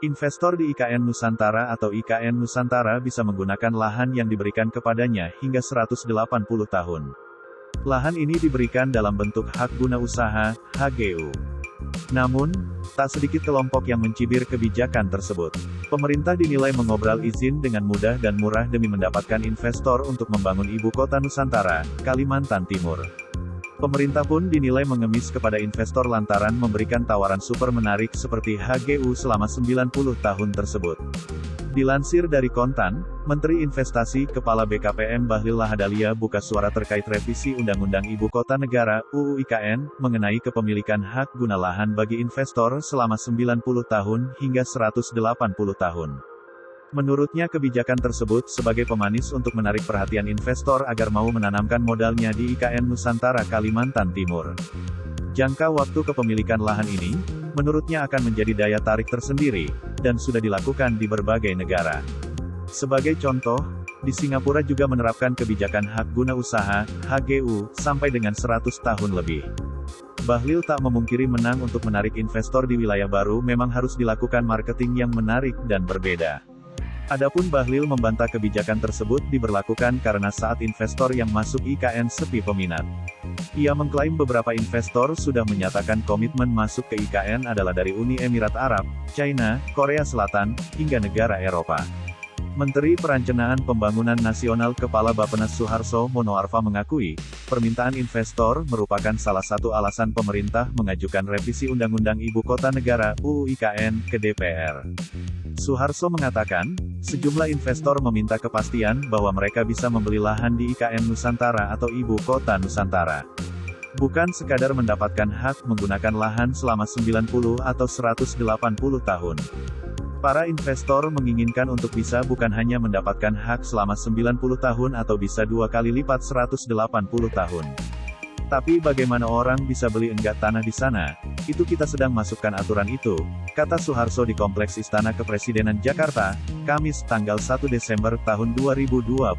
Investor di IKN Nusantara atau IKN Nusantara bisa menggunakan lahan yang diberikan kepadanya hingga 180 tahun. Lahan ini diberikan dalam bentuk hak guna usaha, HGU. Namun, tak sedikit kelompok yang mencibir kebijakan tersebut. Pemerintah dinilai mengobral izin dengan mudah dan murah demi mendapatkan investor untuk membangun ibu kota Nusantara, Kalimantan Timur. Pemerintah pun dinilai mengemis kepada investor lantaran memberikan tawaran super menarik seperti HGU selama 90 tahun tersebut. Dilansir dari Kontan, Menteri Investasi Kepala BKPM Bahlil Lahadalia buka suara terkait revisi Undang-Undang Ibu Kota Negara (UU IKN) mengenai kepemilikan hak guna lahan bagi investor selama 90 tahun hingga 180 tahun. Menurutnya kebijakan tersebut sebagai pemanis untuk menarik perhatian investor agar mau menanamkan modalnya di IKN Nusantara Kalimantan Timur. Jangka waktu kepemilikan lahan ini, menurutnya akan menjadi daya tarik tersendiri, dan sudah dilakukan di berbagai negara. Sebagai contoh, di Singapura juga menerapkan kebijakan hak guna usaha, HGU, sampai dengan 100 tahun lebih. Bahlil tak memungkiri menang untuk menarik investor di wilayah baru memang harus dilakukan marketing yang menarik dan berbeda. Adapun Bahlil membantah kebijakan tersebut diberlakukan karena saat investor yang masuk IKN sepi peminat. Ia mengklaim beberapa investor sudah menyatakan komitmen masuk ke IKN adalah dari Uni Emirat Arab, China, Korea Selatan, hingga negara Eropa. Menteri Perencanaan Pembangunan Nasional Kepala Bappenas Suharso Monoarfa mengakui, permintaan investor merupakan salah satu alasan pemerintah mengajukan revisi Undang-Undang Ibu Kota Negara (UU IKN) ke DPR. Suharso mengatakan, sejumlah investor meminta kepastian bahwa mereka bisa membeli lahan di IKN Nusantara atau Ibu Kota Nusantara. Bukan sekadar mendapatkan hak menggunakan lahan selama 90 atau 180 tahun. Para investor menginginkan untuk bisa bukan hanya mendapatkan hak selama 90 tahun atau bisa 2 kali lipat 180 tahun. Tapi bagaimana orang bisa beli enggak tanah di sana? Itu kita sedang masukkan aturan itu, kata Suharso di Kompleks Istana Kepresidenan Jakarta, Kamis tanggal 1 Desember tahun 2022.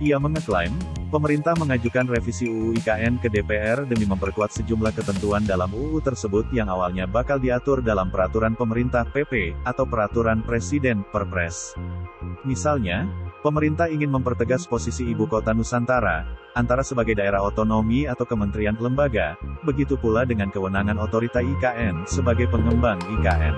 Ia mengeklaim, pemerintah mengajukan revisi UU IKN ke DPR demi memperkuat sejumlah ketentuan dalam UU tersebut yang awalnya bakal diatur dalam peraturan pemerintah PP, atau peraturan presiden, Perpres. Misalnya, pemerintah ingin mempertegas posisi Ibu Kota Nusantara, antara sebagai daerah otonomi atau kementerian lembaga, begitu pula dengan kewenangan otorita IKN sebagai pengembang IKN.